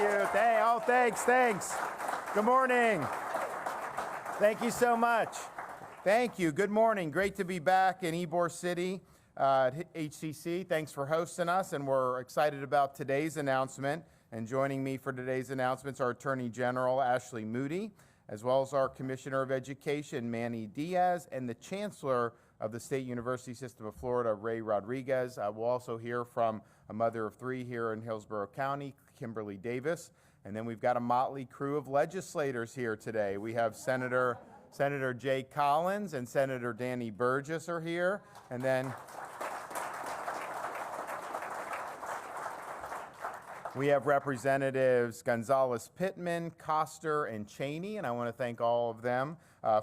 you. Thanks. Good morning. Thank you so much. Thank you. Good morning. Great to be back in Ybor City at HCC. Thanks for hosting us, and we're excited about today's announcement. And joining me for today's announcements are Attorney General Ashley Moody, as well as our Commissioner of Education, Manny Diaz, and the Chancellor of the State University System of Florida, Ray Rodriguez. We'll also hear from a mother of three here in Hillsborough County, Kimberly Davis. And then we've got a motley crew of legislators here today. We have Senator Jay Collins and Senator Danny Burgess are here. And then we have Representatives Gonzalez-Pittman, Coster, and Cheney, and I want to thank all of them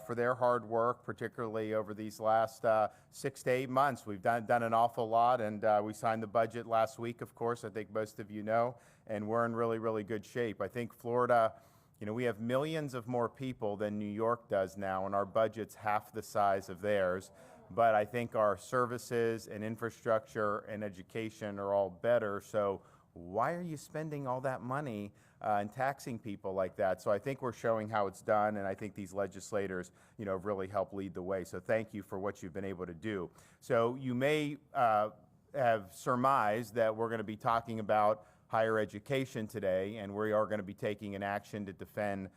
for their hard work, particularly over these last 6 to 8 months. We've done an awful lot, and we signed the budget last week, of course, I think most of you know, and we're in really, really good shape. I think Florida, we have millions of more people than New York does now, and our budget's half the size of theirs. But I think our services and infrastructure and education are all better, so why are you spending all that money and taxing people like that? So I think we're showing how it's done, and I think these legislators, have really helped lead the way. So thank you for what you've been able to do. So you may have surmised that we're going to be talking about higher education today, and we are going to be taking an action to defend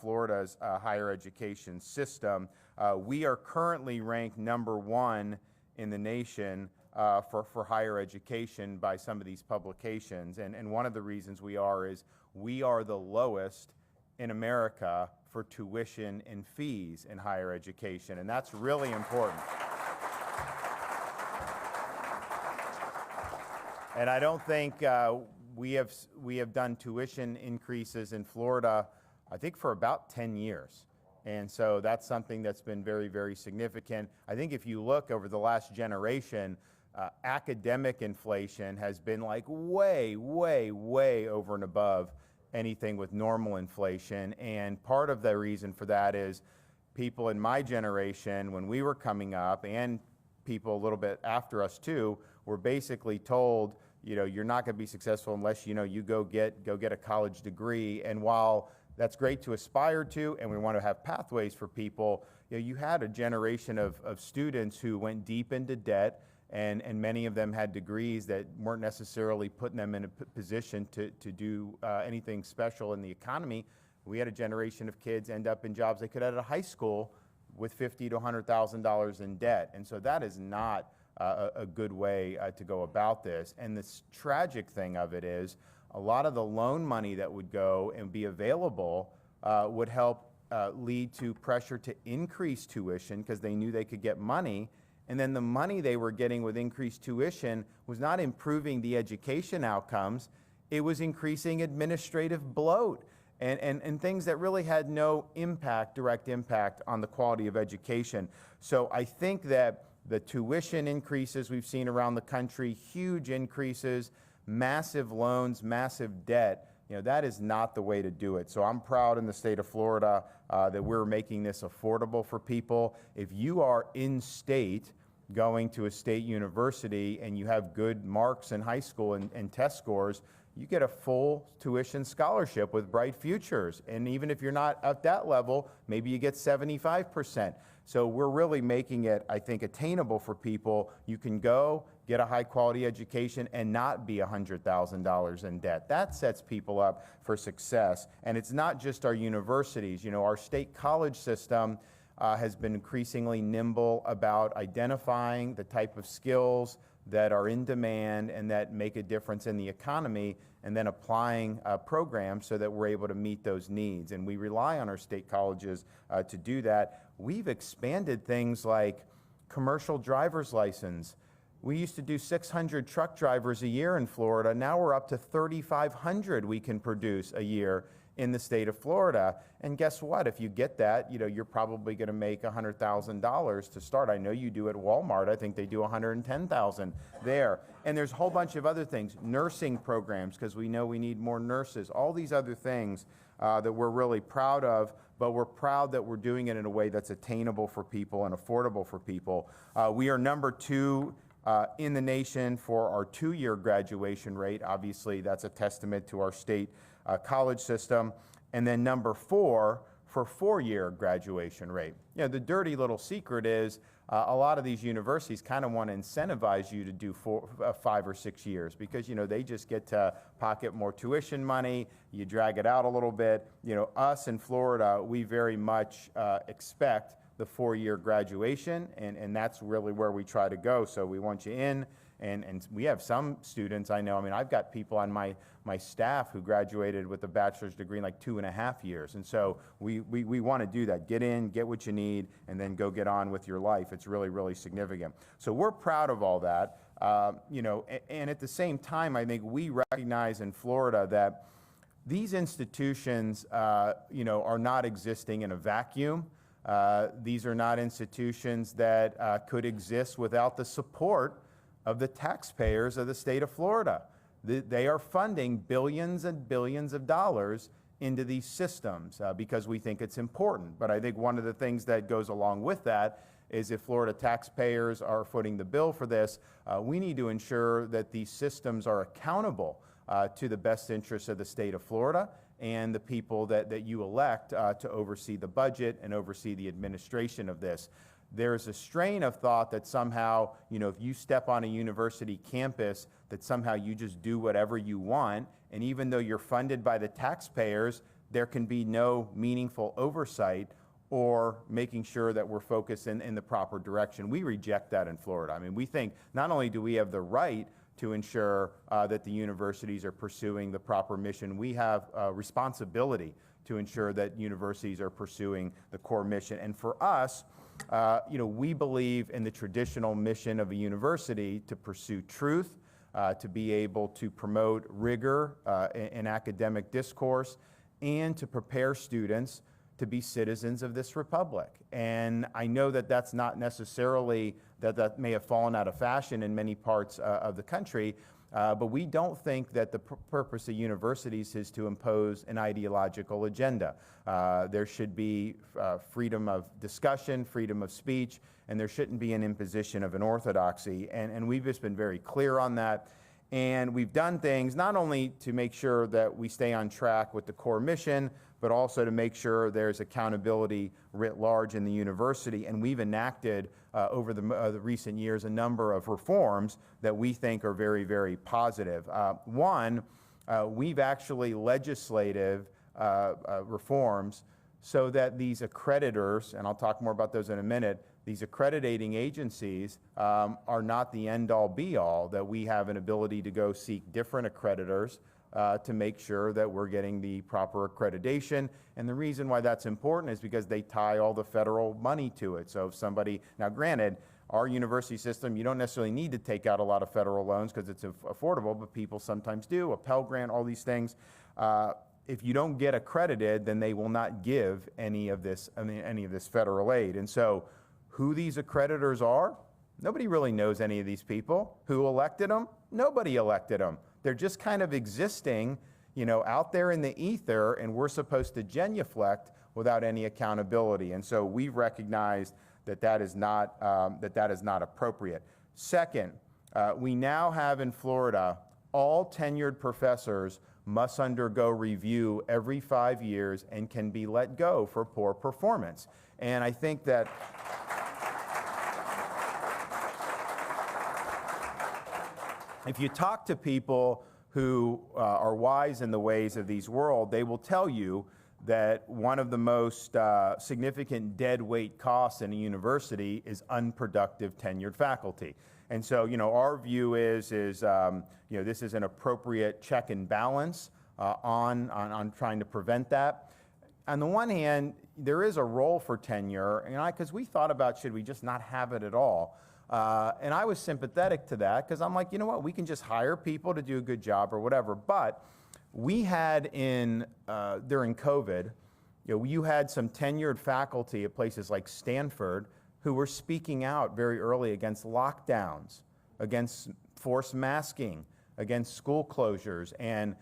Florida's higher education system. We are currently ranked #1 in the nation for higher education by some of these publications. And one of the reasons we are the lowest in America for tuition and fees in higher education, and that's really important. And I don't think we have done tuition increases in Florida, I think, for about 10 years. And so that's something that's been very, very significant. I think if you look over the last generation, academic inflation has been like way, way, way over and above anything with normal inflation. And part of the reason for that is people in my generation, when we were coming up, and people a little bit after us too, were basically told, you're not going to be successful unless you go get a college degree. And while that's great to aspire to, and we want to have pathways for people, you had a generation of students who went deep into debt, and many of them had degrees that weren't necessarily putting them in a position to do anything special in the economy. We had a generation of kids end up in jobs they could have at a high school with $50,000 to $100,000 in debt. And so that is not a good way to go about this. And the tragic thing of it is a lot of the loan money that would go and be available would help lead to pressure to increase tuition because they knew they could get money. And then the money they were getting with increased tuition was not improving the education outcomes. It was increasing administrative bloat and things that really had no direct impact on the quality of education. So I think that the tuition increases we've seen around the country, huge increases, massive loans, massive debt, that is not the way to do it. So I'm proud in the state of Florida that we're making this affordable for people. If you are in state going to a state university and you have good marks in high school and test scores, you get a full tuition scholarship with Bright Futures. And even if you're not at that level, maybe you get 75%. So we're really making it, I think, attainable for people. You can go get a high quality education and not be $100,000 in debt. That sets people up for success. And it's not just our universities. Our state college system has been increasingly nimble about identifying the type of skills that are in demand and that make a difference in the economy, and then applying programs so that we're able to meet those needs. And we rely on our state colleges to do that. We've expanded things like commercial driver's license. We used to do 600 truck drivers a year in Florida. Now we're up to 3,500 we can produce a year in the state of Florida. And guess what? If you get that, you're probably going to make $100,000 to start. I know you do at Walmart. I think they do $110,000 there. And there's a whole bunch of other things, nursing programs, because we know we need more nurses, all these other things that we're really proud of, but we're proud that we're doing it in a way that's attainable for people and affordable for people. We are #2 in the nation for our 2-year graduation rate. Obviously, that's a testament to our state college system. And then number 4 for 4-year graduation rate. You know, the dirty little secret is a lot of these universities kind of want to incentivize you to do 5 or 6 years because, you know, they just get to pocket more tuition money. You drag it out a little bit. You know, us in Florida, we very much expect the 4-year graduation, and that's really where we try to go. So we want you in, and we have some students I know. I mean, I've got people on my staff who graduated with a bachelor's degree in like 2.5 years. And so we want to do that. Get in, get what you need, and then go get on with your life. It's really, really significant. So we're proud of all that. You know, and at the same time, I think we recognize in Florida that these institutions, you know, are not existing in a vacuum. These are not institutions that could exist without the support of the taxpayers of the state of Florida. They are funding billions and billions of dollars into these systems because we think it's important. But I think one of the things that goes along with that is if Florida taxpayers are footing the bill for this, we need to ensure that these systems are accountable to the best interests of the state of Florida and the people that you elect to oversee the budget and oversee the administration of this. There's a strain of thought that somehow, you know, if you step on a university campus, that somehow you just do whatever you want, and even though you're funded by the taxpayers, there can be no meaningful oversight or making sure that we're focused in the proper direction. We reject that in Florida. I mean, we think not only do we have the right to ensure that the universities are pursuing the proper mission, we have a responsibility to ensure that universities are pursuing the core mission. And for us, you know, we believe in the traditional mission of a university to pursue truth, to be able to promote rigor in academic discourse, and to prepare students to be citizens of this republic. And I know that that's not necessarily, that may have fallen out of fashion in many parts of the country, but we don't think that the purpose of universities is to impose an ideological agenda. There should be freedom of discussion, freedom of speech, and there shouldn't be an imposition of an orthodoxy. And we've just been very clear on that. And we've done things not only to make sure that we stay on track with the core mission, but also to make sure there's accountability writ large in the university. And we've enacted over the recent years a number of reforms that we think are very, very positive. One, we've actually legislative reforms so that these accreditors, and I'll talk more about those in a minute, these accrediting agencies are not the end-all be-all, that we have an ability to go seek different accreditors to make sure that we're getting the proper accreditation. And the reason why that's important is because they tie all the federal money to it. So if somebody, now granted, our university system, you don't necessarily need to take out a lot of federal loans because it's affordable, but people sometimes do, a Pell Grant, all these things. If you don't get accredited, then they will not give any of this federal aid. And so who these accreditors are, nobody really knows any of these people. Who elected them? Nobody elected them. They're just kind of existing, you know, out there in the ether, and we're supposed to genuflect without any accountability. And so we've recognized that is not appropriate. Second, we now have in Florida, all tenured professors must undergo review every 5 years and can be let go for poor performance. And I think that if you talk to people who are wise in the ways of these world, they will tell you that one of the most significant dead weight costs in a university is unproductive tenured faculty. And so, you know, our view is you know, this is an appropriate check and balance on trying to prevent that. On the one hand, there is a role for tenure, and because we thought about, should we just not have it at all? And I was sympathetic to that because I'm like, you know what, we can just hire people to do a good job or whatever. But we had during COVID, you know, you had some tenured faculty at places like Stanford who were speaking out very early against lockdowns, against forced masking, against school closures. And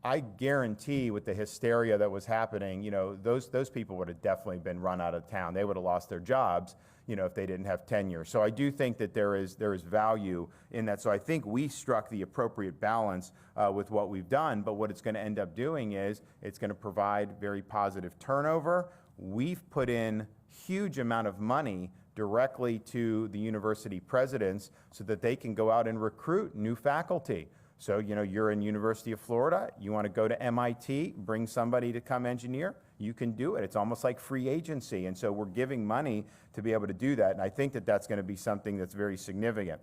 I guarantee with the hysteria that was happening, you know, those people would have definitely been run out of town. They would have lost their jobs. if they didn't have tenure. So I do think that there is value in that. So I think we struck the appropriate balance with what we've done, but what it's going to end up doing is it's going to provide very positive turnover. We've put in huge amount of money directly to the university presidents so that they can go out and recruit new faculty. So, you're in University of Florida, you want to go to MIT, bring somebody to come engineer, you can do it. It's almost like free agency. And so we're giving money to be able to do that. And I think that that's going to be something that's very significant.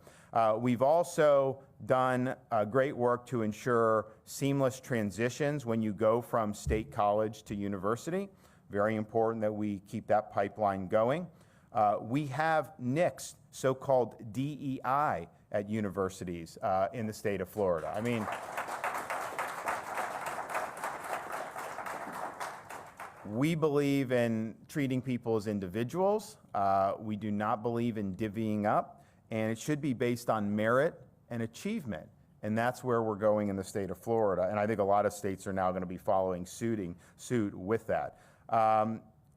We've also done great work to ensure seamless transitions when you go from state college to university. Very important that we keep that pipeline going. We have nixed so-called DEI at universities in the state of Florida. I mean, we believe in treating people as individuals. We do not believe in divvying up, and it should be based on merit and achievement. And that's where we're going in the state of Florida. And I think a lot of states are now going to be following suit with that.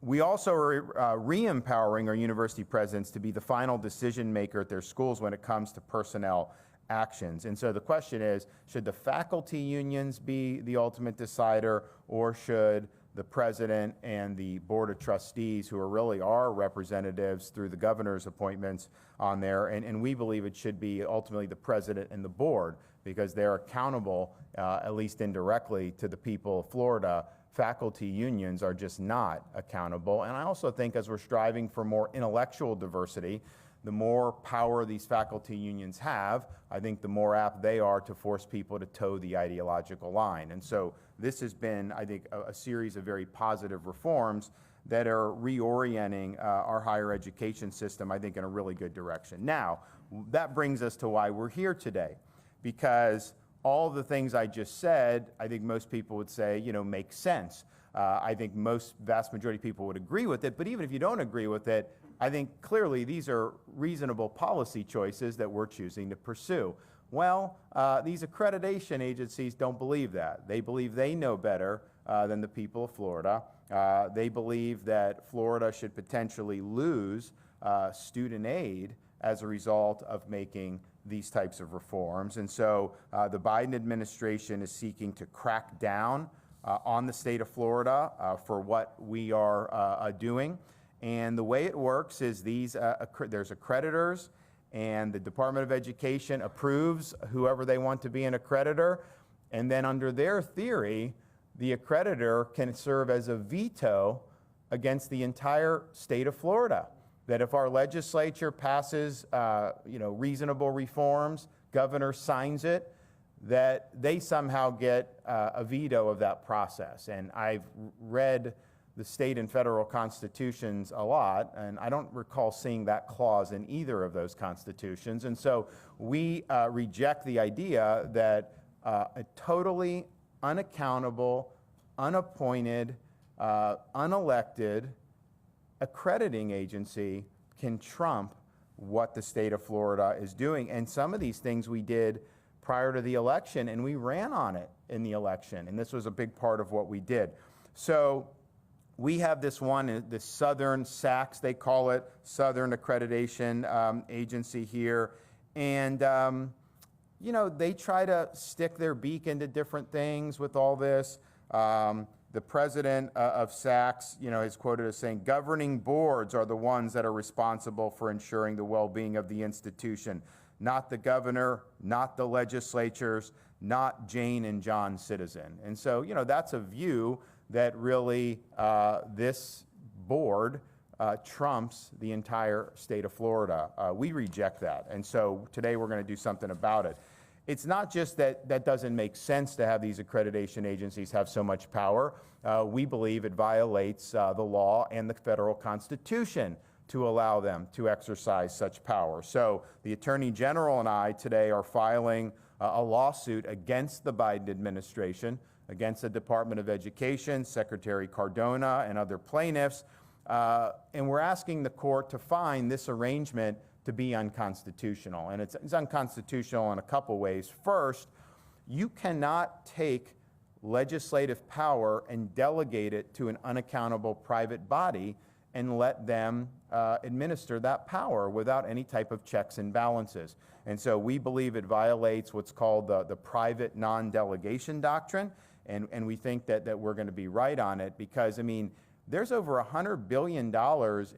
We also are re-empowering our university presidents to be the final decision maker at their schools when it comes to personnel actions. And so the question is, should the faculty unions be the ultimate decider, or should the president and the board of trustees, who are really our representatives through the governor's appointments on there, and we believe it should be ultimately the president and the board, because they're accountable, at least indirectly, to the people of Florida. Faculty unions are just not accountable. And I also think as we're striving for more intellectual diversity, the more power these faculty unions have, I think the more apt they are to force people to toe the ideological line. And so this has been, I think, a series of very positive reforms that are reorienting our higher education system, I think, in a really good direction. Now, that brings us to why we're here today, because all the things I just said, I think most people would say, make sense. I think vast majority of people would agree with it, but even if you don't agree with it, I think clearly these are reasonable policy choices that we're choosing to pursue. Well, these accreditation agencies don't believe that. They believe they know better than the people of Florida. They believe that Florida should potentially lose student aid as a result of making these types of reforms. And so the Biden administration is seeking to crack down on the state of Florida for what we are doing. And the way it works is there's accreditors, and the Department of Education approves whoever they want to be an accreditor. And then under their theory, the accreditor can serve as a veto against the entire state of Florida. That if our legislature passes, reasonable reforms, governor signs it, that they somehow get a veto of that process. And I've read the state and federal constitutions a lot, and I don't recall seeing that clause in either of those constitutions. And so we reject the idea that a totally unaccountable, unappointed, unelected accrediting agency can trump what the state of Florida is doing. And some of these things we did prior to the election, and we ran on it in the election. And this was a big part of what we did. So we have this one, the Southern SACS, they call it, Southern Accreditation Agency here. And, they try to stick their beak into different things with all this. The president of SACS, is quoted as saying, governing boards are the ones that are responsible for ensuring the well-being of the institution, not the governor, not the legislatures, not Jane and John Citizen. And so, that's a view that really this board trumps the entire state of Florida. We reject that. And so today we're going to do something about it. It's not just that doesn't make sense to have these accreditation agencies have so much power. We believe it violates the law and the federal Constitution to allow them to exercise such power. So the Attorney General and I today are filing a lawsuit against the Biden administration, against the Department of Education, Secretary Cardona, and other plaintiffs. And we're asking the court to find this arrangement to be unconstitutional. And it's unconstitutional in a couple ways. First, you cannot take legislative power and delegate it to an unaccountable private body and let them administer that power without any type of checks and balances. And so we believe it violates what's called the private non-delegation doctrine, and we think that we're going to be right on it because, I mean, there's over $100 billion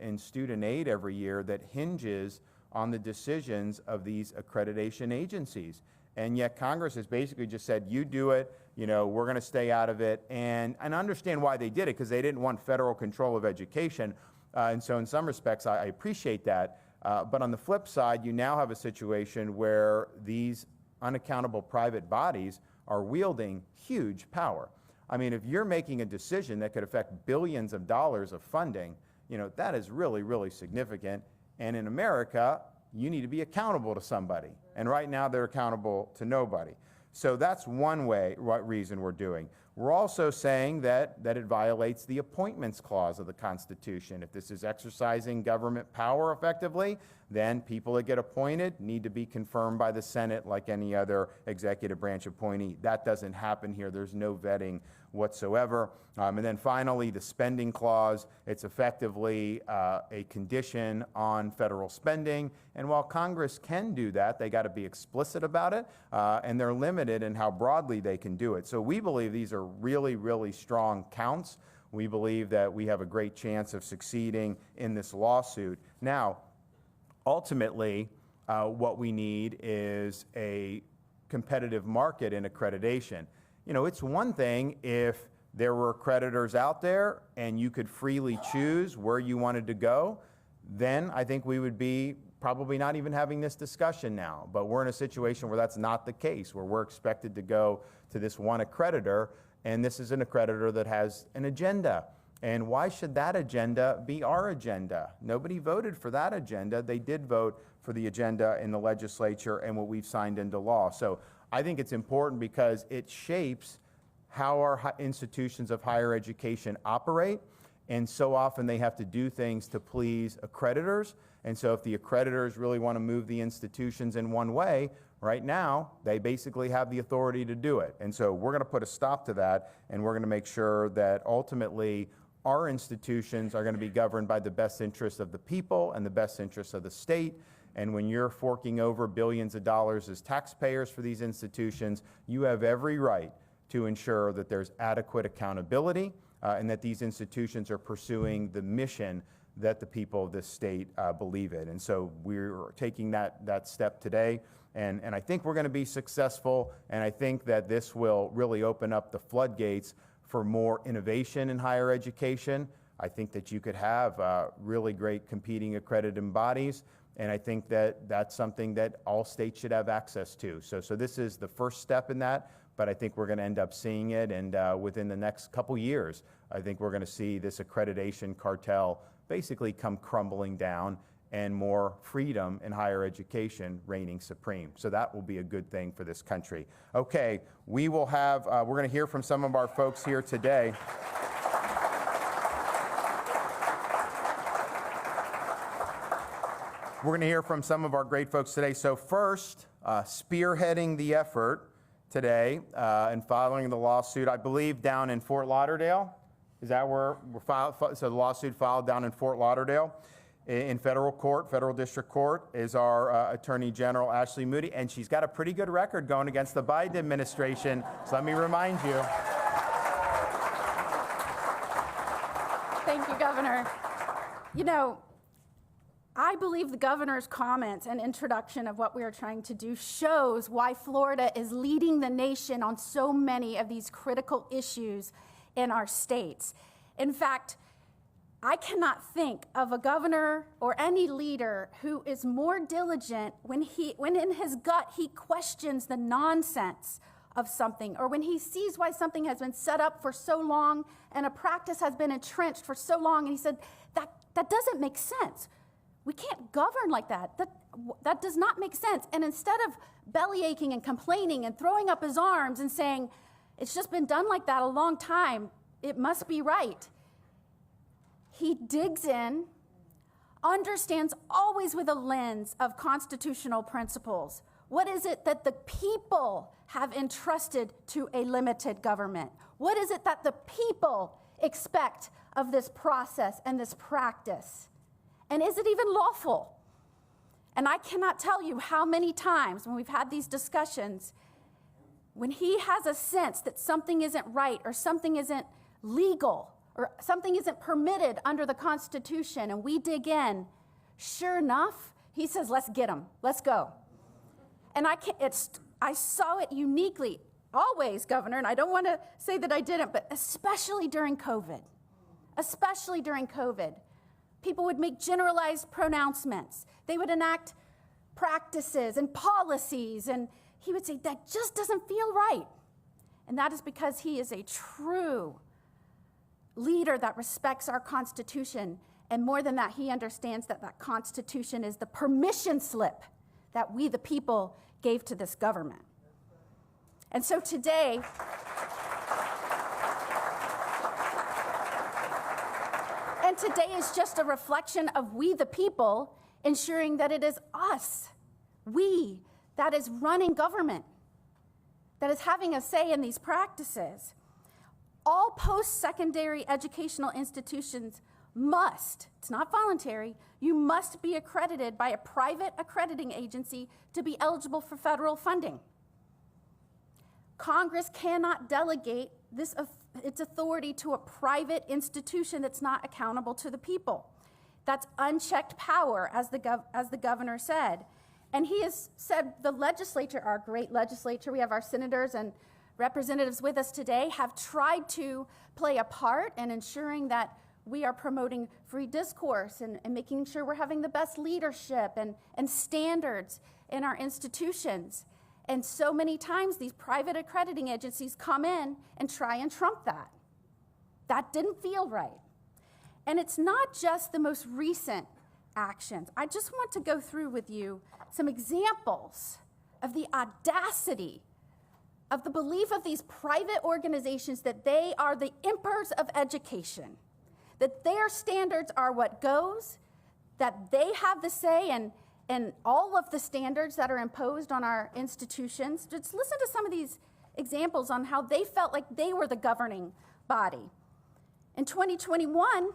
in student aid every year that hinges on the decisions of these accreditation agencies. And yet Congress has basically just said, you do it, you know, we're going to stay out of it. And understand why they did it, because they didn't want federal control of education. And so in some respects, I appreciate that. But on the flip side, you now have a situation where these unaccountable private bodies are wielding huge power. I mean, if you're making a decision that could affect billions of dollars of funding, you know, that is really, really significant. And in America, you need to be accountable to somebody. And right now, they're accountable to nobody. So that's one reason we're doing. We're also saying that it violates the appointments clause of the Constitution. If this is exercising government power effectively, then people that get appointed need to be confirmed by the Senate like any other executive branch appointee. That doesn't happen here. There's no vetting whatsoever. And then finally, the spending clause, it's effectively a condition on federal spending. And while Congress can do that, they got to be explicit about it, and they're limited in how broadly they can do it. So we believe these are really, really strong counts. We believe that we have a great chance of succeeding in this lawsuit. Now, ultimately, what we need is a competitive market in accreditation. You know, it's one thing if there were accreditors out there and you could freely choose where you wanted to go, then I think we would be probably not even having this discussion now. But we're in a situation where that's not the case, where we're expected to go to this one accreditor, and this is an accreditor that has an agenda. And why should that agenda be our agenda? Nobody voted for that agenda. They did vote for the agenda in the legislature and what we've signed into law. So I think it's important because it shapes how our institutions of higher education operate. And so often they have to do things to please accreditors. And so if the accreditors really want to move the institutions in one way, right now, they basically have the authority to do it. And so we're going to put a stop to that, and we're going to make sure that ultimately our institutions are going to be governed by the best interests of the people and the best interests of the state. And when you're forking over billions of dollars as taxpayers for these institutions, you have every right to ensure that there's adequate accountability and that these institutions are pursuing the mission that the people of this state believe in. And so we're taking that step today. And I think we're going to be successful. And I think that this will really open up the floodgates for more innovation in higher education. I think that you could have really great competing accredited bodies. And I think that that's something that all states should have access to. So this is the first step in that, but I think we're going to end up seeing it. And within the next couple years, I think we're going to see this accreditation cartel basically come crumbling down and more freedom in higher education reigning supreme. So that will be a good thing for this country. Okay, we will have, we're going to hear from some of our folks here today. We're going to hear from some of our great folks today. So first, spearheading the effort today and following the lawsuit, I believe down in Fort Lauderdale. Is that where we're filed? So the lawsuit filed down in Fort Lauderdale in federal court, federal district court, is our Attorney General, Ashley Moody. And she's got a pretty good record going against the Biden administration. So let me remind you. Thank you, Governor. You know, I believe the governor's comments and introduction of what we are trying to do shows why Florida is leading the nation on so many of these critical issues in our states. In fact, I cannot think of a governor or any leader who is more diligent when in his gut he questions the nonsense of something, or when he sees why something has been set up for so long and a practice has been entrenched for so long, and he said, that doesn't make sense. We can't govern like that. That does not make sense. And instead of bellyaching and complaining and throwing up his arms and saying, it's just been done like that a long time, it must be right, he digs in, understands always with a lens of constitutional principles. What is it that the people have entrusted to a limited government? What is it that the people expect of this process and this practice? And is it even lawful? And I cannot tell you how many times when we've had these discussions, when he has a sense that something isn't right or something isn't legal or something isn't permitted under the Constitution, and we dig in, sure enough, he says, let's get him, let's go. And I saw it uniquely, always, Governor, and I don't want to say that I didn't, but especially during COVID. Especially during COVID. People would make generalized pronouncements. They would enact practices and policies, and he would say, that just doesn't feel right. And that is because he is a true leader that respects our Constitution. And more than that, he understands that that Constitution is the permission slip that we, the people, gave to this government. And so today, is just a reflection of we, the people, ensuring that it is us, we, that is running government, that is having a say in these practices. All post-secondary educational institutions must, it's not voluntary, you must be accredited by a private accrediting agency to be eligible for federal funding. Congress cannot delegate its authority to a private institution that's not accountable to the people. That's unchecked power, as the governor said. And he has said the legislature, our great legislature, we have our senators and representatives with us today, have tried to play a part in ensuring that we are promoting free discourse and making sure we're having the best leadership and standards in our institutions. And so many times these private accrediting agencies come in and try and trump that. That didn't feel right. And it's not just the most recent actions. I just want to go through with you some examples of the audacity of the belief of these private organizations that they are the emperors of education, that their standards are what goes, that they have the say and all of the standards that are imposed on our institutions. Just listen to some of these examples on how they felt like they were the governing body. In 2021,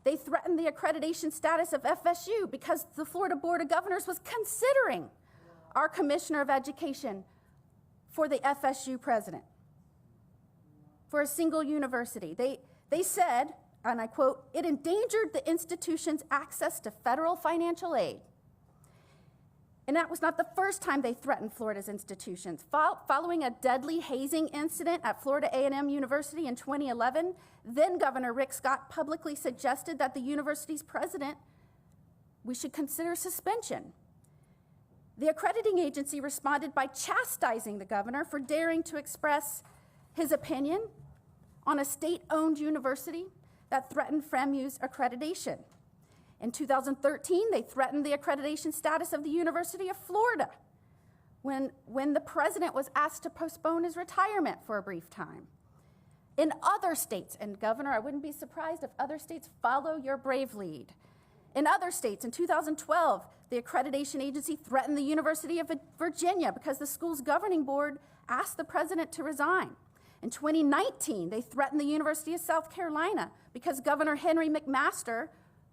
they threatened the accreditation status of FSU because the Florida Board of Governors was considering our Commissioner of Education for the FSU president, for a single university. They said, and I quote, "It endangered the institution's access to federal financial aid." And that was not the first time they threatened Florida's institutions. Following a deadly hazing incident at Florida A&M University in 2011, then Governor Rick Scott publicly suggested that the university's president, we should consider suspension. The accrediting agency responded by chastising the governor for daring to express his opinion on a state-owned university that threatened FREMU's accreditation. In 2013, they threatened the accreditation status of the University of Florida when the president was asked to postpone his retirement for a brief time. In other states, and Governor, I wouldn't be surprised if other states follow your brave lead. In other states, in 2012, the accreditation agency threatened the University of Virginia because the school's governing board asked the president to resign. In 2019, they threatened the University of South Carolina because Governor Henry McMaster,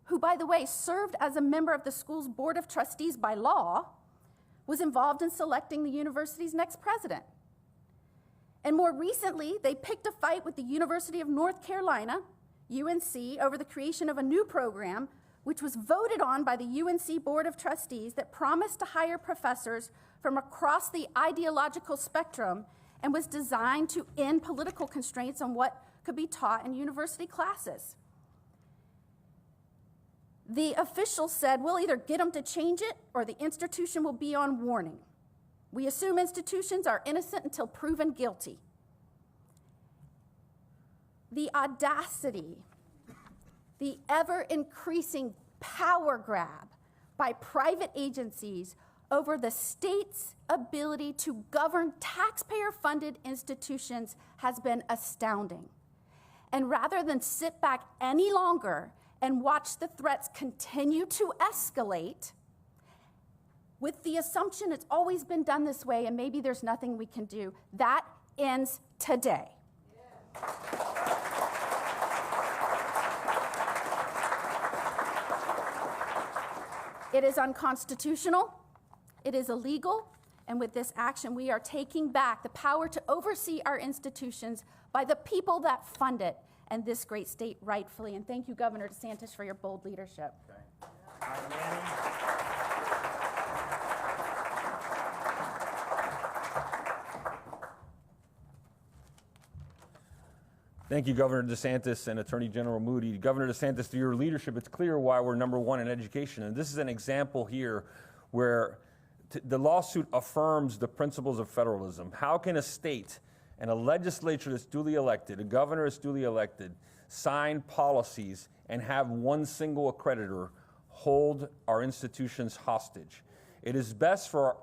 who, by the way, served as a member of the school's board of trustees by law, was involved in selecting the university's next president. And more recently, they picked a fight with the University of North Carolina, UNC, over the creation of a new program, which was voted on by the UNC Board of Trustees that promised to hire professors from across the ideological spectrum and was designed to end political constraints on what could be taught in university classes. The officials said, we'll either get them to change it or the institution will be on warning. We assume institutions are innocent until proven guilty. The audacity, the ever-increasing power grab by private agencies over the state's ability to govern taxpayer-funded institutions has been astounding. And rather than sit back any longer and watch the threats continue to escalate, with the assumption it's always been done this way and maybe there's nothing we can do, that ends today. Yeah. It is unconstitutional, it is illegal, and with this action, we are taking back the power to oversee our institutions by the people that fund it and this great state rightfully. And thank you, Governor DeSantis, for your bold leadership. Okay. All right, Manny. Thank you, Governor DeSantis and Attorney General Moody. Governor DeSantis, through your leadership, it's clear why we're #1 in education. And this is an example here where the lawsuit affirms the principles of federalism. How can a state and a legislature that's duly elected, a governor that's duly elected, sign policies and have one single accreditor hold our institutions hostage? It is best for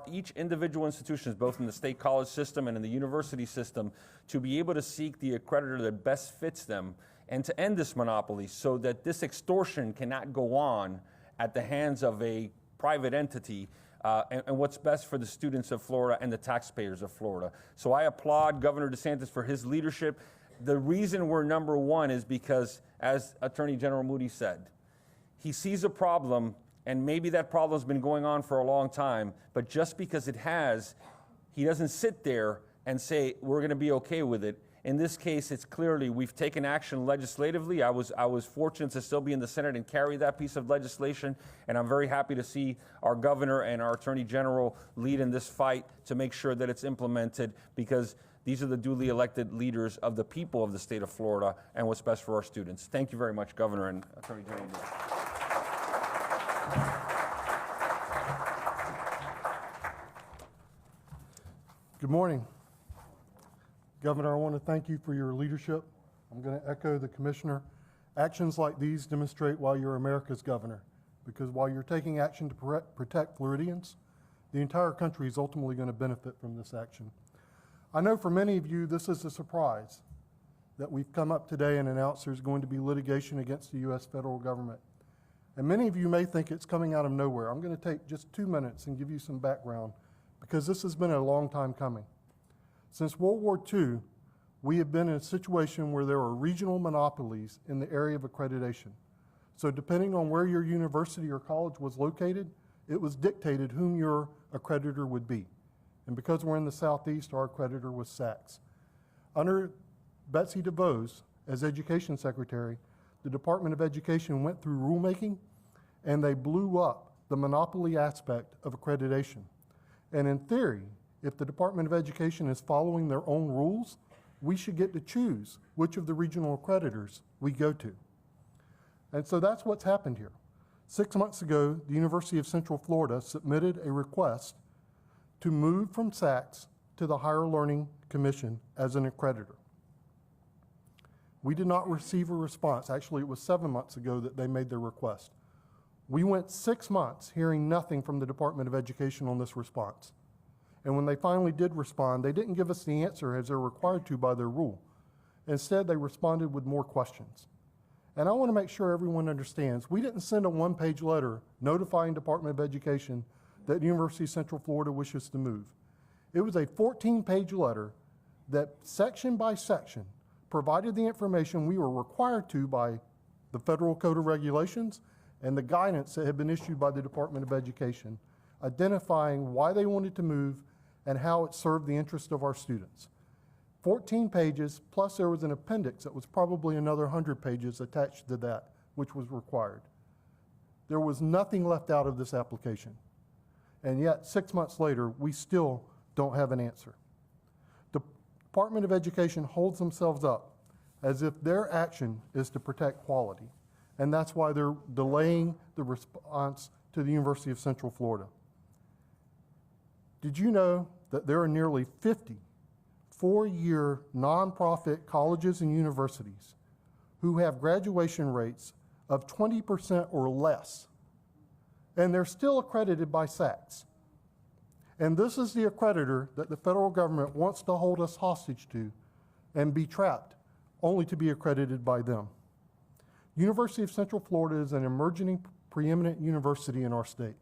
each individual institutions, both in the state college system and in the university system, to be able to seek the accreditor that best fits them and to end this monopoly so that this extortion cannot go on at the hands of a private entity, and what's best for the students of Florida and the taxpayers of Florida. So I applaud Governor DeSantis for his leadership. The reason we're #1 is because, as Attorney General Moody said, he sees a problem, and maybe that problem's been going on for a long time, but just because it has, he doesn't sit there and say, we're gonna be okay with it. In this case, it's clearly, we've taken action legislatively. I was fortunate to still be in the Senate and carry that piece of legislation, and I'm very happy to see our governor and our attorney general lead in this fight to make sure that it's implemented, because these are the duly elected leaders of the people of the state of Florida and what's best for our students. Thank you very much, Governor and Attorney General. Good morning. Governor, I want to thank you for your leadership. I'm going to echo the commissioner. Actions like these demonstrate why you're America's governor, because while you're taking action to protect Floridians, the entire country is ultimately going to benefit from this action. I know for many of you this is a surprise that we've come up today and announced there's going to be litigation against the U.S. federal government. And many of you may think it's coming out of nowhere. I'm going to take just 2 minutes and give you some background, because this has been a long time coming. Since World War II, we have been in a situation where there are regional monopolies in the area of accreditation. So depending on where your university or college was located, it was dictated whom your accreditor would be. And because we're in the Southeast, our accreditor was SACS. Under Betsy DeVos as Education Secretary, the Department of Education went through rulemaking, and they blew up the monopoly aspect of accreditation. And in theory, if the Department of Education is following their own rules, we should get to choose which of the regional accreditors we go to. And so that's what's happened here. 6 months ago, the University of Central Florida submitted a request to move from SACS to the Higher Learning Commission as an accreditor. We did not receive a response. Actually, it was 7 months ago that they made their request. We went 6 months hearing nothing from the Department of Education on this response. And when they finally did respond, they didn't give us the answer as they're required to by their rule. Instead, they responded with more questions. And I want to make sure everyone understands, we didn't send a one-page letter notifying Department of Education that University of Central Florida wishes to move. It was a 14-page letter that, section by section, provided the information we were required to by the Federal Code of Regulations and the guidance that had been issued by the Department of Education, identifying why they wanted to move and how it served the interest of our students. 14 pages, plus there was an appendix that was probably another 100 pages attached to that, which was required. There was nothing left out of this application. And yet, 6 months later, we still don't have an answer. The Department of Education holds themselves up as if their action is to protect quality. And that's why they're delaying the response to the University of Central Florida. Did you know that there are nearly 50 four-year nonprofit colleges and universities who have graduation rates of 20% or less, and they're still accredited by SACS? And this is the accreditor that the federal government wants to hold us hostage to and be trapped, only to be accredited by them. University of Central Florida is an emerging, preeminent university in our state.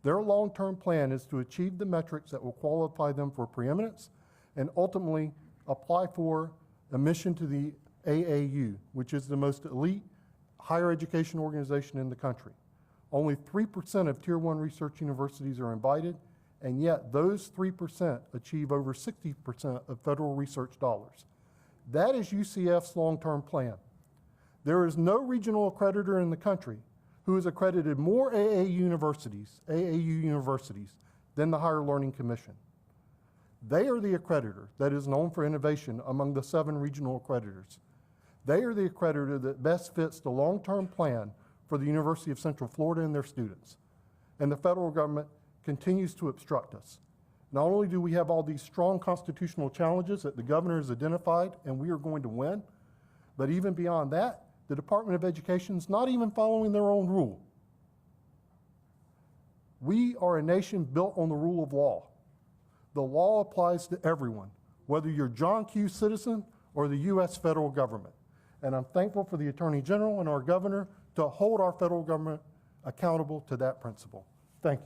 Their long-term plan is to achieve the metrics that will qualify them for preeminence and ultimately apply for admission to the AAU, which is the most elite higher education organization in the country. Only 3% of Tier 1 research universities are invited, and yet those 3% achieve over 60% of federal research dollars. That is UCF's long-term plan. There is no regional accreditor in the country who has accredited more AAU universities than the Higher Learning Commission. They are the accreditor that is known for innovation among the 7 regional accreditors. They are the accreditor that best fits the long-term plan for the University of Central Florida and their students. And the federal government continues to obstruct us. Not only do we have all these strong constitutional challenges that the governor has identified and we are going to win, but even beyond that, the Department of Education is not even following their own rule. We are a nation built on the rule of law. The law applies to everyone, whether you're John Q. citizen or the U.S. federal government. And I'm thankful for the Attorney General and our governor to hold our federal government accountable to that principle. Thank you.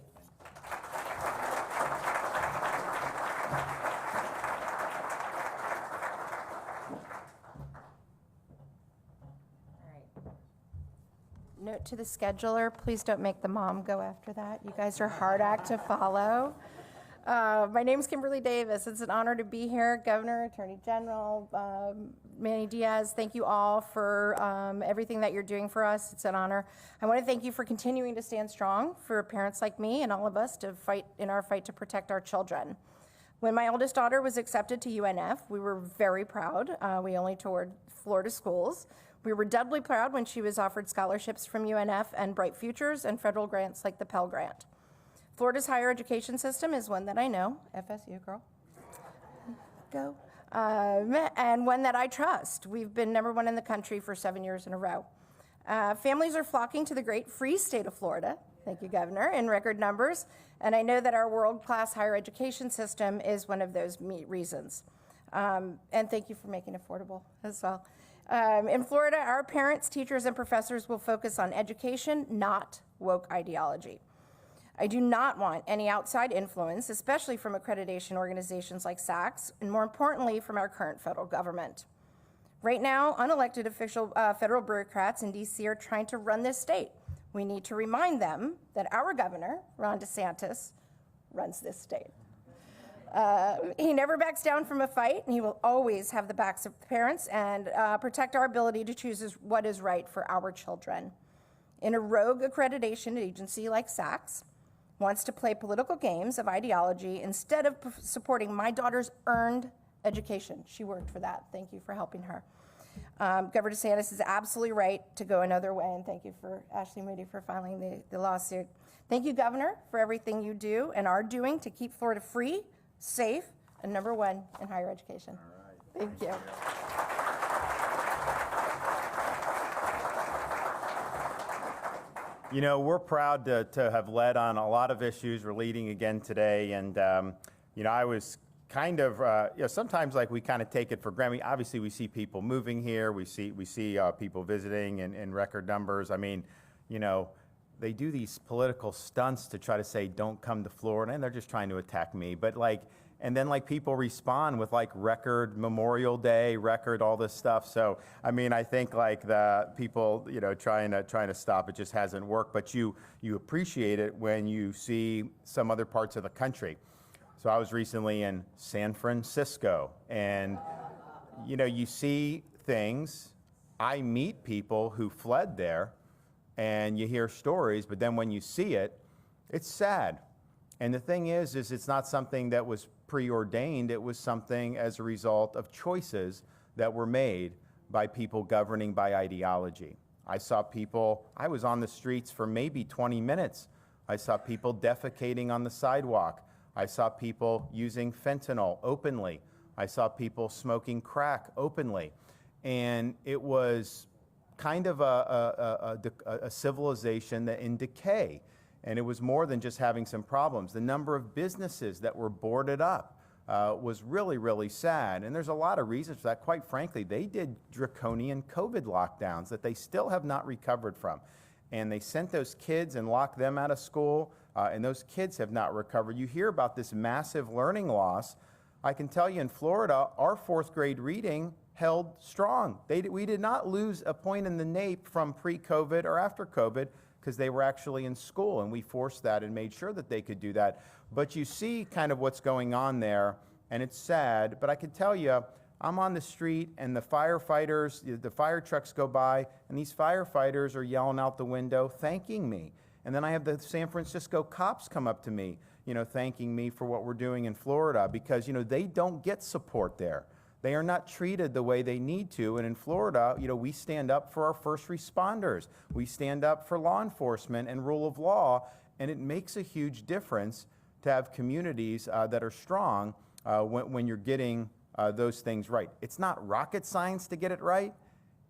Note to the scheduler, please don't make the mom go after that. You guys are a hard act to follow. My name is Kimberly Davis. It's an honor to be here. Governor, Attorney General, Manny Diaz, thank you all for everything that you're doing for us. It's an honor. I want to thank you for continuing to stand strong for parents like me and all of us to fight in our fight to protect our children. When my oldest daughter was accepted to UNF, we were very proud. We only toured Florida schools. We were doubly proud when she was offered scholarships from UNF and Bright Futures and federal grants like the Pell Grant. Florida's higher education system is one that I know, FSU girl, go, and one that I trust. We've been #1 in the country for 7 years in a row. Families are flocking to the great free state of Florida, thank you, Governor, in record numbers, and I know that our world-class higher education system is one of those reasons. And thank you for making it affordable as well. In Florida, our parents, teachers, and professors will focus on education, not woke ideology. I do not want any outside influence, especially from accreditation organizations like SACS, and more importantly, from our current federal government. Right now, unelected federal bureaucrats in DC are trying to run this state. We need to remind them that our governor, Ron DeSantis, runs this state. He never backs down from a fight, and he will always have the backs of parents and protect our ability to choose what is right for our children. In a rogue accreditation agency like SACS wants to play political games of ideology instead of supporting my daughter's earned education. She worked for that. Thank you for helping her. Governor DeSantis is absolutely right to go another way, and thank you for Ashley Moody for filing the lawsuit. Thank you, Governor, for everything you do and are doing to keep Florida free, safe, and #1 in higher education. All right. Thank you. You know, we're proud to have led on a lot of issues. We're leading again today, and you know, I was kind of, you know, sometimes like we kind of take it for granted. Obviously, we see people moving here. We see people visiting in record numbers. I mean, you know, they do these political stunts to try to say, don't come to Florida, and they're just trying to attack me. But like, and then like people respond with like record Memorial Day, record all this stuff. So, I mean, I think like the people, you know, trying to stop it just hasn't worked, but you appreciate it when you see some other parts of the country. So I was recently in San Francisco, and you know, you see things. I meet people who fled there, and you hear stories, but then when you see it, it's sad. And the thing is it's not something that was preordained. It was something as a result of choices that were made by people governing by ideology. I saw people, I was on the streets for maybe 20 minutes. I saw people defecating on the sidewalk. I saw people using fentanyl openly. I saw people smoking crack openly. And it was kind of a civilization that in decay. And it was more than just having some problems. The number of businesses that were boarded up was really, really sad. And there's a lot of reasons for that. Quite frankly, they did draconian COVID lockdowns that they still have not recovered from. And they sent those kids and locked them out of school, and those kids have not recovered. You hear about this massive learning loss. I can tell you in Florida, our 4th grade reading held strong. We did not lose a point in the NAEP from pre-COVID or after COVID. because they were actually in school, and we forced that and made sure that they could do that. But you see kind of what's going on there, and it's sad, but I can tell you, I'm on the street and the firefighters, the fire trucks go by, and these firefighters are yelling out the window, thanking me. And then I have the San Francisco cops come up to me, thanking me for what we're doing in Florida, because, they don't get support there. They are not treated the way they need to. And in Florida, we stand up for our first responders. We stand up for law enforcement and rule of law. And it makes a huge difference to have communities that are strong when you're getting those things right. It's not rocket science to get it right.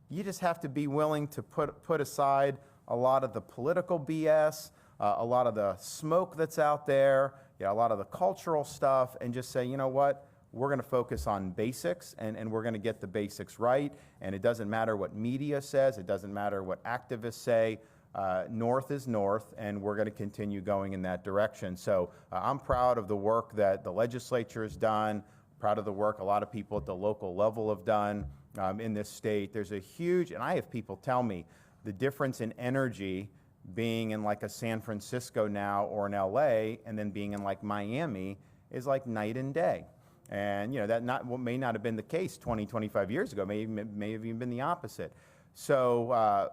You just have to be willing to put aside a lot of the political BS, a lot of the smoke that's out there, a lot of the cultural stuff, and just say, you know what? We're going to focus on basics, and we're going to get the basics right. And it doesn't matter what media says. It doesn't matter what activists say. North is north, and we're going to continue going in that direction. So I'm proud of the work that the legislature has done, proud of the work a lot of people at the local level have done in this state. There's a huge, and I have people tell me, the difference in energy being in like a San Francisco now or in LA, and then being in like Miami is like night and day. And that may not have been the case 20, 25 years ago, may have even been the opposite. So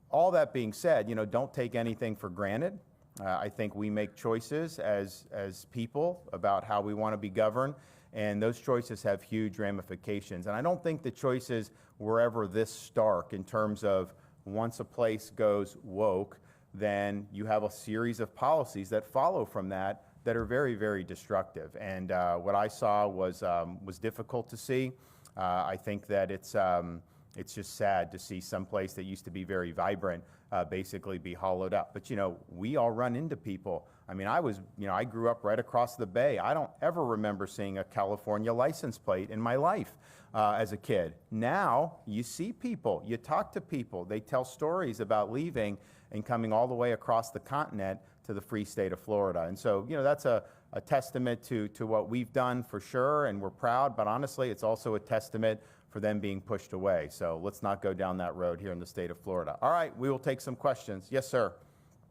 all that being said, don't take anything for granted. I think we make choices as people about how we want to be governed, and those choices have huge ramifications. And I don't think the choices were ever this stark in terms of once a place goes woke, then you have a series of policies that follow from that are very, very destructive. And what I saw was difficult to see. I think that it's just sad to see some place that used to be very vibrant basically be hollowed up. But we all run into people. I mean, I grew up right across the bay. I don't ever remember seeing a California license plate in my life as a kid. Now you see people, you talk to people, they tell stories about leaving and coming all the way across the continent to the free state of Florida. And so, that's a testament to what we've done for sure, and we're proud, but honestly, it's also a testament for them being pushed away. So let's not go down that road here in the state of Florida. All right, we will take some questions. Yes, sir.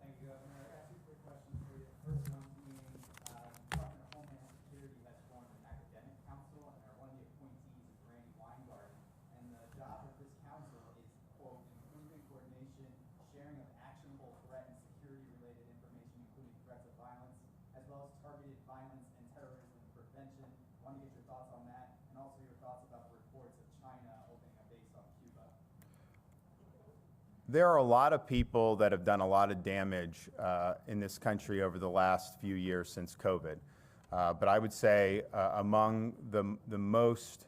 Thank you, Governor. I have two quick questions for you. The first one being, Department of Homeland Security has formed an academic council, and one of the appointees is Randy Weingarten. And the job of this council is, quote, improving coordination, sharing of actionable threat and security-related information, including threats of violence, as well as targeted violence and terrorism prevention. I want to get your thoughts on that, and also your thoughts about the reports of China opening a base on Cuba. There are a lot of people that have done a lot of damage in this country over the last few years since COVID. But I would say among the most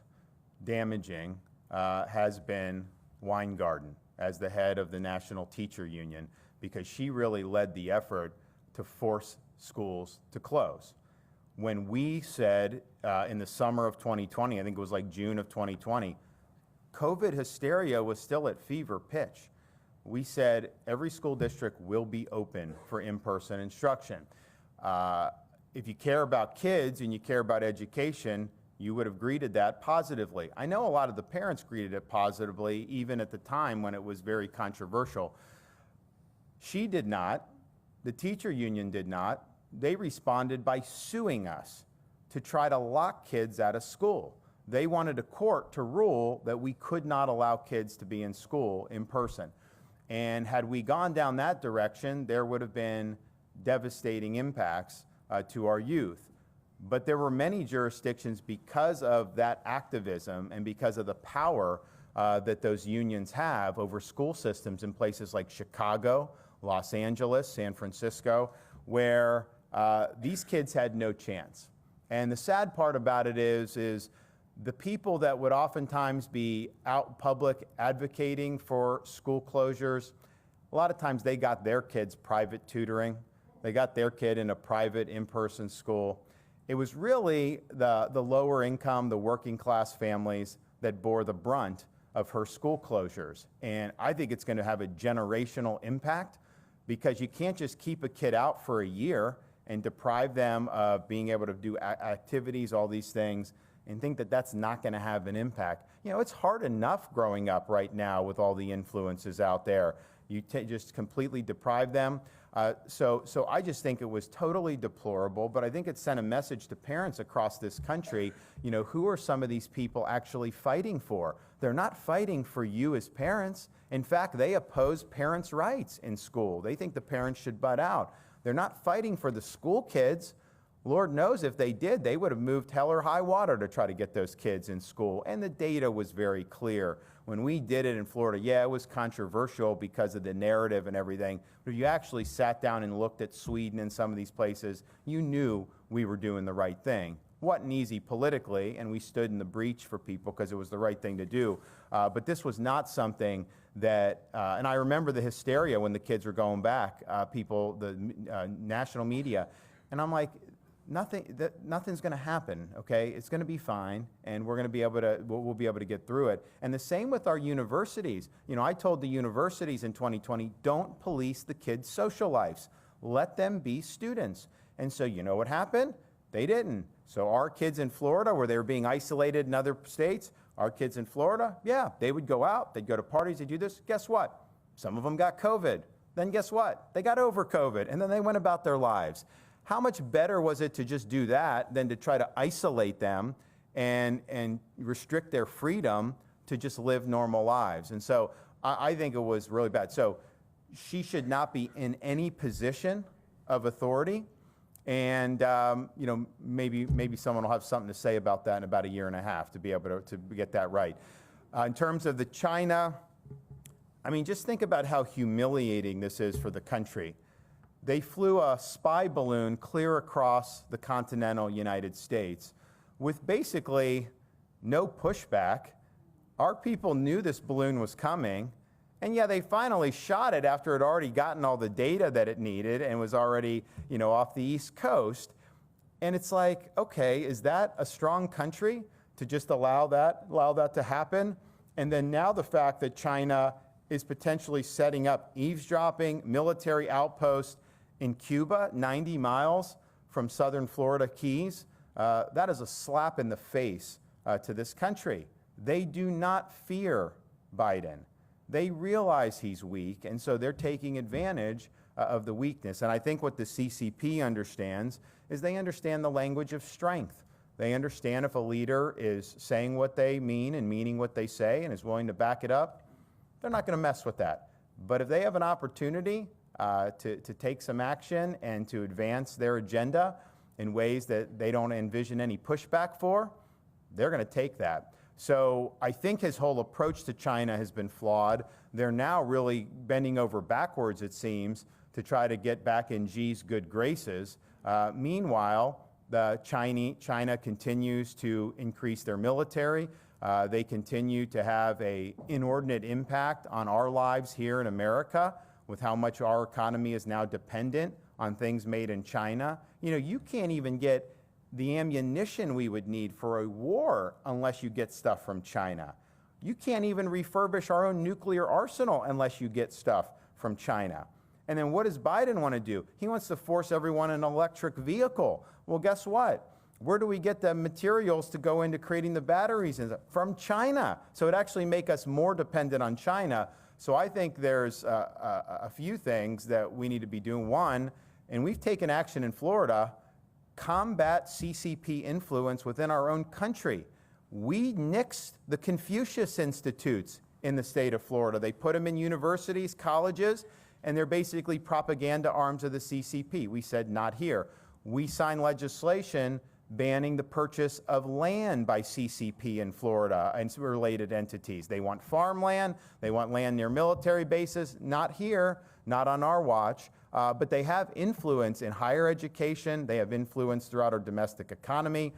damaging has been Weingarten as the head of the National Teacher Union, because she really led the effort to force schools to close. When we said in the summer of 2020, I think it was like June of 2020, COVID hysteria was still at fever pitch. We said every school district will be open for in-person instruction. If you care about kids and you care about education, you would have greeted that positively. I know a lot of the parents greeted it positively, even at the time when it was very controversial. She did not. The teacher union did not. They responded by suing us to try to lock kids out of school. They wanted a court to rule that we could not allow kids to be in school in person. And had we gone down that direction, there would have been devastating impacts to our youth. But there were many jurisdictions, because of that activism and because of the power that those unions have over school systems in places like Chicago, Los Angeles, San Francisco, where these kids had no chance. And the sad part about it is the people that would oftentimes be out public advocating for school closures, a lot of times they got their kids private tutoring. They got their kid in a private in-person school. It was really the lower income, the working class families that bore the brunt of her school closures. And I think it's going to have a generational impact, because you can't just keep a kid out for a year and deprive them of being able to do activities, all these things, and think that that's not going to have an impact. It's hard enough growing up right now with all the influences out there. You just completely deprive them. So I just think it was totally deplorable, but I think it sent a message to parents across this country, who are some of these people actually fighting for? They're not fighting for you as parents. In fact, they oppose parents' rights in school. They think the parents should butt out. They're not fighting for the school kids. Lord knows if they did, they would have moved hell or high water to try to get those kids in school. And the data was very clear. When we did it in Florida, yeah, it was controversial because of the narrative and everything. But if you actually sat down and looked at Sweden and some of these places, you knew we were doing the right thing. Wasn't easy politically, and we stood in the breach for people because it was the right thing to do. But this was not something that, and I remember the hysteria when the kids were going back, the national media, and I'm like, nothing's going to happen, okay? It's going to be fine, and we'll be able to get through it. And the same with our universities. I told the universities in 2020, don't police the kids' social lives. Let them be students. And so you know what happened? They didn't. So our kids in Florida, where they were being isolated in other states, our kids in Florida, yeah, they would go out, they'd go to parties, they'd do this. Guess what? Some of them got COVID. Then guess what? They got over COVID, and then they went about their lives. How much better was it to just do that than to try to isolate them and restrict their freedom to just live normal lives? And so I think it was really bad. So she should not be in any position of authority. And maybe someone will have something to say about that in about a year and a half to be able to get that right. In terms of the China, just think about how humiliating this is for the country. They flew a spy balloon clear across the continental United States with basically no pushback. Our people knew this balloon was coming, and yeah, they finally shot it after it had already gotten all the data that it needed and was already, off the East Coast. And it's like, okay, is that a strong country to just allow that to happen? And then now the fact that China is potentially setting up eavesdropping military outposts in Cuba, 90 miles from southern Florida Keys, that is a slap in the face to this country. They do not fear Biden. They realize he's weak, and so they're taking advantage of the weakness. And I think what the CCP understands is they understand the language of strength. They understand if a leader is saying what they mean and meaning what they say and is willing to back it up, they're not going to mess with that. But if they have an opportunity to take some action and to advance their agenda in ways that they don't envision any pushback for, they're going to take that. So I think his whole approach to China has been flawed. They're now really bending over backwards, it seems, to try to get back in Xi's good graces. Meanwhile, China continues to increase their military. They continue to have an inordinate impact on our lives here in America, with how much our economy is now dependent on things made in China. You can't even get the ammunition we would need for a war unless you get stuff from China. You can't even refurbish our own nuclear arsenal unless you get stuff from China. And then what does Biden want to do? He wants to force everyone an electric vehicle. Well, guess what? Where do we get the materials to go into creating the batteries? From China. So it actually makes us more dependent on China. So I think there's a few things that we need to be doing. One, and we've taken action in Florida, combat CCP influence within our own country. We nixed the Confucius Institutes in the state of Florida. They put them in universities, colleges, and they're basically propaganda arms of the CCP. We said, not here. We signed legislation banning the purchase of land by CCP in Florida and related entities. They want farmland, they want land near military bases, not here, not on our watch, but they have influence in higher education, they have influence throughout our domestic economy,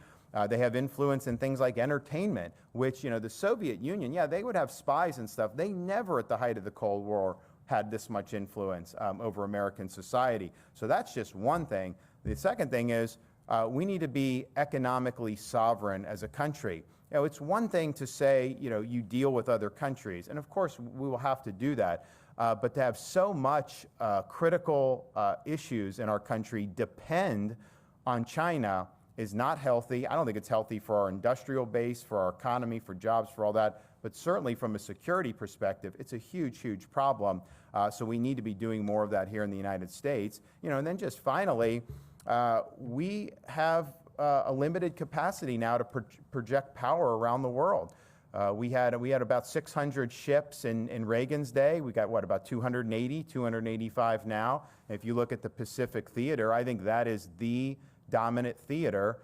they have influence in things like entertainment, which, the Soviet Union, yeah, they would have spies and stuff. They never, at the height of the Cold War, had this much influence over American society. So that's just one thing. The second thing is, we need to be economically sovereign as a country. It's one thing to say, you deal with other countries, and of course we will have to do that, but to have so much critical issues in our country depend on China is not healthy. I don't think it's healthy for our industrial base, for our economy, for jobs, for all that. but certainly from a security perspective, it's a huge, huge problem. So we need to be doing more of that here in the United States. And then just finally, we have a limited capacity now to project power around the world. We had about 600 ships in Reagan's day. We got, about 280, 285 now. If you look at the Pacific theater, I think that is the dominant theater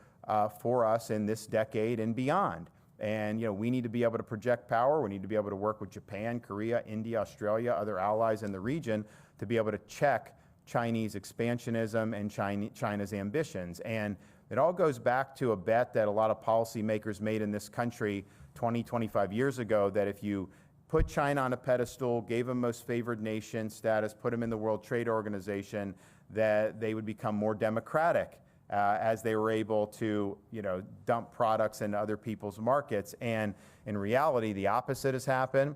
for us in this decade and beyond. And we need to be able to project power. We need to be able to work with Japan, Korea, India, Australia, other allies in the region to be able to check Chinese expansionism and China's ambitions. And it all goes back to a bet that a lot of policymakers made in this country 20, 25 years ago, that if you put China on a pedestal, gave them most favored nation status, put them in the World Trade Organization, that they would become more democratic as they were able to, dump products into other people's markets. And in reality, the opposite has happened.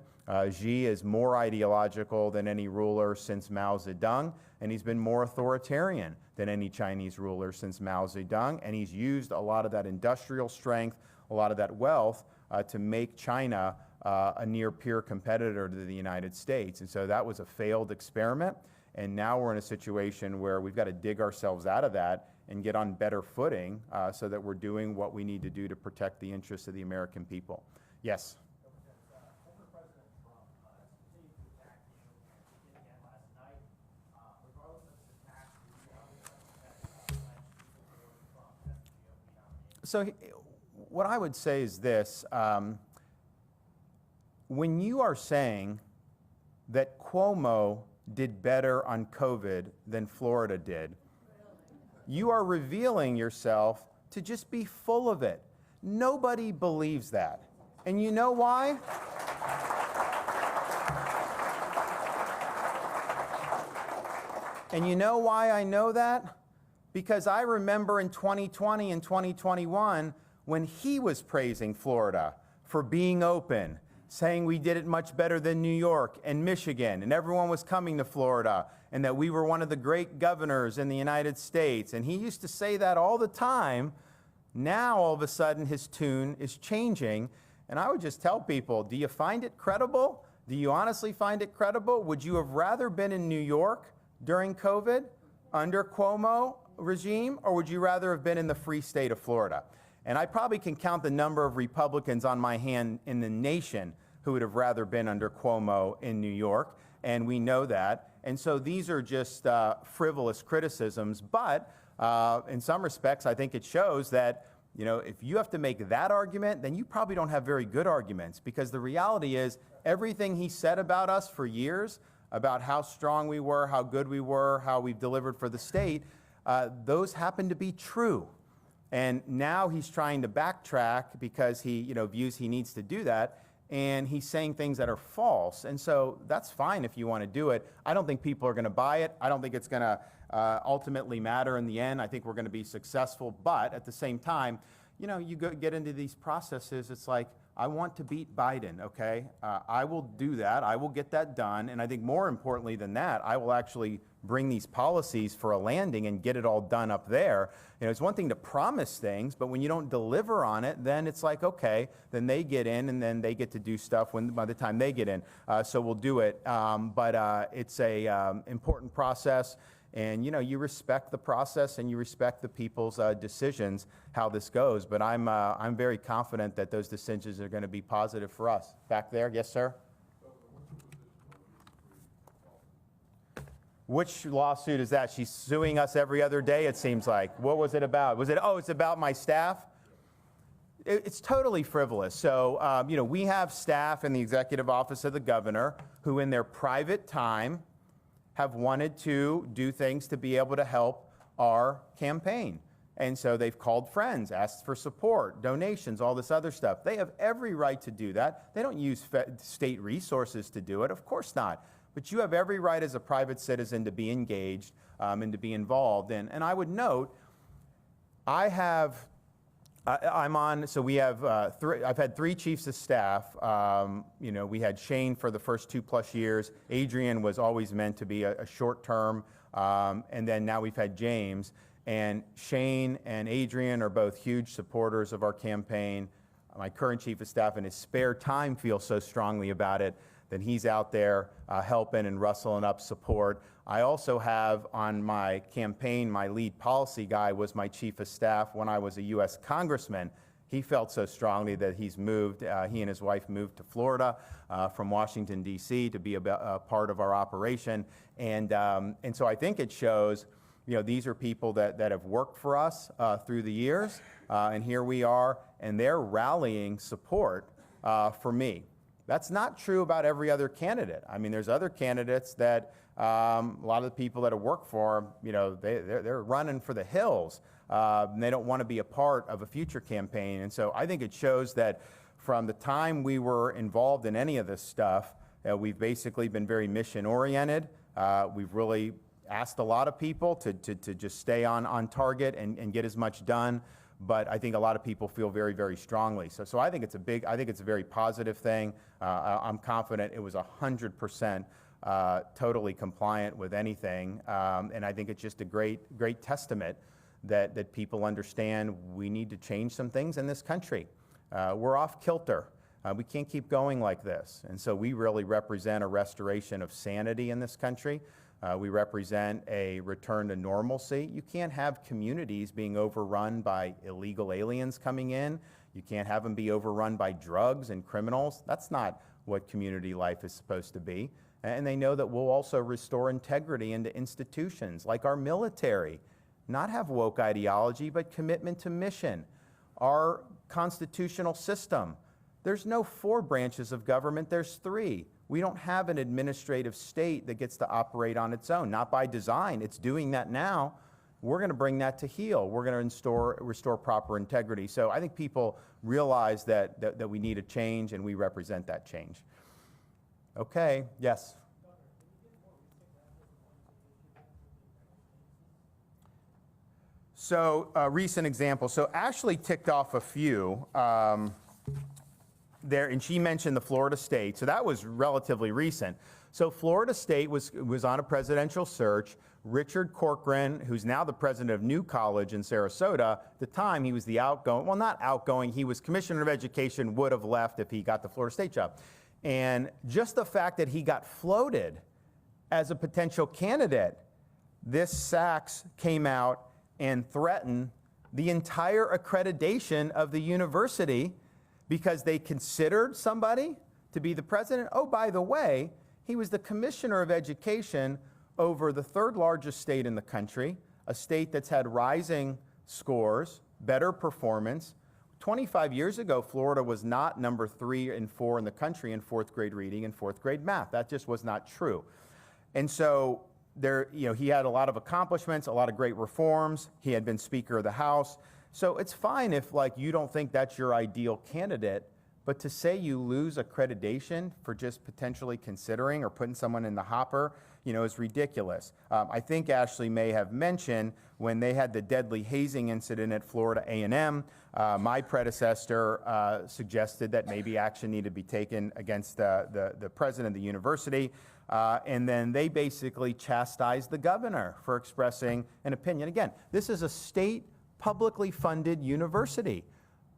Xi is more ideological than any ruler since Mao Zedong, and he's been more authoritarian than any Chinese ruler since Mao Zedong. And he's used a lot of that industrial strength, a lot of that wealth to make China a near peer competitor to the United States. And so that was a failed experiment. And now we're in a situation where we've got to dig ourselves out of that and get on better footing so that we're doing what we need to do to protect the interests of the American people. Yes? Former President Trump has continued to attack you, and he did again last night. Regardless of his attacks, do you have that Trump as the GOP nominee? So what I would say is this. When you are saying that Cuomo did better on COVID than Florida did, you are revealing yourself to just be full of it. Nobody believes that. And you know why? And you know why I know that? Because I remember in 2020 and 2021 when he was praising Florida for being open, saying we did it much better than New York and Michigan, and everyone was coming to Florida, and that we were one of the great governors in the United States. And he used to say that all the time. Now, all of a sudden, his tune is changing. And I would just tell people, do you find it credible? Do you honestly find it credible? Would you have rather been in New York during COVID under Cuomo regime, or would you rather have been in the free state of Florida? And I probably can count the number of Republicans on my hand in the nation who would have rather been under Cuomo in New York, and we know that. And so these are just frivolous criticisms, but in some respects, I think it shows that, if you have to make that argument, then you probably don't have very good arguments, because the reality is everything he said about us for years, about how strong we were, how good we were, how we've delivered for the state, those happen to be true. And now he's trying to backtrack because he views he needs to do that. And he's saying things that are false. And so that's fine if you want to do it. I don't think people are going to buy it. I don't think it's going to ultimately matter in the end. I think we're going to be successful. But at the same time, you get into these processes, it's like, I want to beat Biden, okay? I will do that. I will get that done. And I think more importantly than that, I will actually bring these policies for a landing and get it all done up there. It's one thing to promise things, but when you don't deliver on it, then it's like, okay, then they get in and then they get to do stuff by the time they get in. So we'll do it. But it's a important process. And you respect the process and you respect the people's decisions, how this goes. But I'm very confident that those decisions are going to be positive for us. Back there, yes, sir. Which lawsuit is that? She's suing us every other day, it seems like. What was it about? It's about my staff? It's totally frivolous. So, we have staff in the executive office of the governor who in their private time have wanted to do things to be able to help our campaign. And so they've called friends, asked for support, donations, all this other stuff. They have every right to do that. They don't use state resources to do it, of course not. But you have every right as a private citizen to be engaged and to be involved. And I would note, we have I've had 3 chiefs of staff. We had Shane for the first 2+ years. Adrian was always meant to be a short term. And then now we've had James. And Shane and Adrian are both huge supporters of our campaign. my current chief of staff in his spare time feels so strongly about it, then he's out there helping and rustling up support. I also have on my campaign, my lead policy guy was my chief of staff when I was a U.S. congressman. He felt so strongly that he's moved, he and his wife moved to Florida from Washington, D.C. to be a part of our operation. And so I think it shows, these are people that have worked for us through the years, and here we are, and they're rallying support for me. That's not true about every other candidate. I mean, there's other candidates that a lot of the people that have worked for them, they're running for the hills. And they don't want to be a part of a future campaign. And so I think it shows that from the time we were involved in any of this stuff, we've basically been very mission-oriented. We've really asked a lot of people to just stay on target and get as much done. But I think a lot of people feel very, very strongly. So I think it's a very positive thing. I'm confident it was 100% totally compliant with anything. And I think it's just a great testament that people understand we need to change some things in this country. We're off kilter. We can't keep going like this. And so we really represent a restoration of sanity in this country. We represent a return to normalcy. You can't have communities being overrun by illegal aliens coming in. You can't have them be overrun by drugs and criminals. That's not what community life is supposed to be. And they know that we'll also restore integrity into institutions like our military. Not have woke ideology, but commitment to mission. Our constitutional system, there's no 4 branches of government, there's 3. We don't have an administrative state that gets to operate on its own, not by design. It's doing that now. We're going to bring that to heel. We're going to restore proper integrity. So I think people realize that we need a change, and we represent that change. Okay, yes. So recent examples. So Ashley ticked off a few there, and she mentioned the Florida State. So that was relatively recent. So Florida State was on a presidential search. Richard Corcoran, who's now the president of New College in Sarasota, at the time he was the outgoing, well, not outgoing, he was commissioner of education, would have left if he got the Florida State job. And just the fact that he got floated as a potential candidate, this Sachs came out and threaten the entire accreditation of the university because they considered somebody to be the president. Oh, by the way, he was the commissioner of education over the 3rd largest state in the country, a state that's had rising scores, better performance. 25 years ago, Florida was not number 3 and 4 in the country in 4th grade reading and 4th grade math. That just was not true. And so he had a lot of accomplishments, a lot of great reforms. He had been Speaker of the House. So it's fine if you don't think that's your ideal candidate, but to say you lose accreditation for just potentially considering or putting someone in the hopper, is ridiculous. I think Ashley may have mentioned when they had the deadly hazing incident at Florida A&M, my predecessor suggested that maybe action needed to be taken against the president of the university. And then they basically chastised the governor for expressing an opinion. Again, this is a state publicly funded university.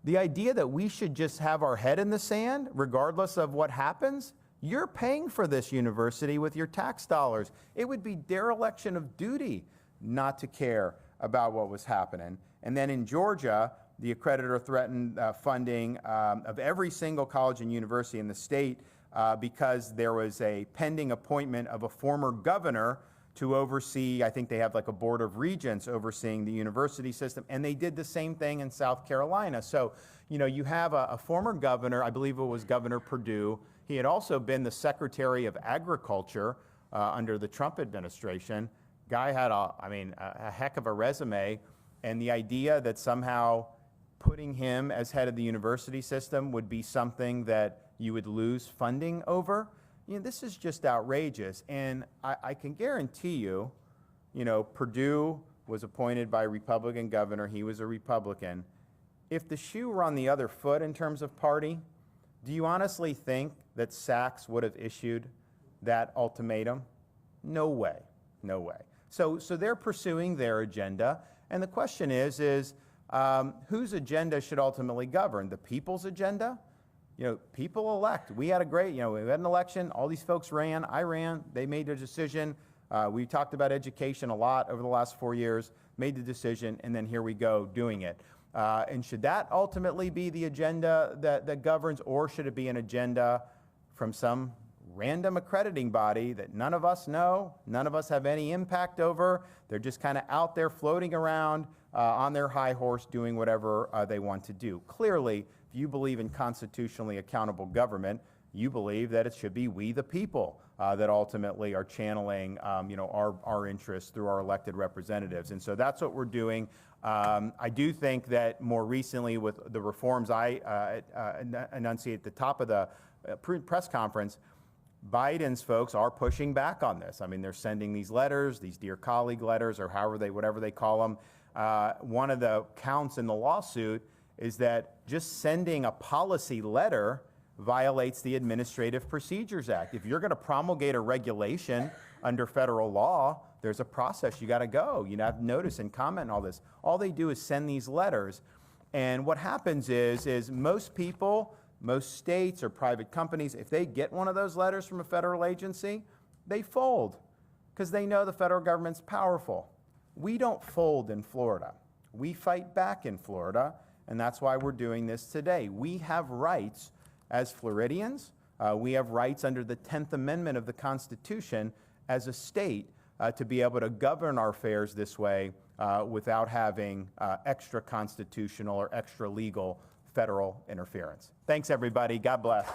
The idea that we should just have our head in the sand, regardless of what happens, you're paying for this university with your tax dollars. It would be dereliction of duty not to care about what was happening. And then in Georgia, the accreditor threatened funding of every single college and university in the state because there was a pending appointment of a former governor to oversee, I think they have like a board of regents overseeing the university system, and they did the same thing in South Carolina. So, you have a former governor, I believe it was Governor Perdue. He had also been the Secretary of Agriculture under the Trump administration. Guy had a heck of a resume, and the idea that somehow putting him as head of the university system would be something that you would lose funding over, this is just outrageous. And I can guarantee you, Perdue was appointed by a Republican governor. He was a Republican. If the shoe were on the other foot in terms of party, do you honestly think that Sachs would have issued that ultimatum? No way. No way. So they're pursuing their agenda. And the question is whose agenda should ultimately govern? The people's agenda? You know, people elect. We had a great, we had an election. All these folks ran. I ran. They made their decision. We talked about education a lot over the last 4 years, made the decision, and then here we go doing it. And should that ultimately be the agenda that governs, or should it be an agenda from some random accrediting body that none of us know, none of us have any impact over? They're just kind of out there floating around on their high horse doing whatever they want to do. Clearly, if you believe in constitutionally accountable government, you believe that it should be we the people that ultimately are channeling our interests through our elected representatives. And so that's what we're doing. I do think that more recently with the reforms I enunciate at the top of the press conference, Biden's folks are pushing back on this. I mean, they're sending these letters, these dear colleague letters, or whatever they call them. One of the counts in the lawsuit is that just sending a policy letter violates the Administrative Procedures Act. If you're going to promulgate a regulation under federal law, there's a process you got to go. You have notice and comment and all this. All they do is send these letters. And what happens is most people, most states or private companies, if they get one of those letters from a federal agency, they fold because they know the federal government's powerful. We don't fold in Florida. We fight back in Florida, and that's why we're doing this today. We have rights as Floridians. We have rights under the 10th Amendment of the Constitution as a state to be able to govern our affairs this way without having extra constitutional or extra legal federal interference. Thanks, everybody. God bless.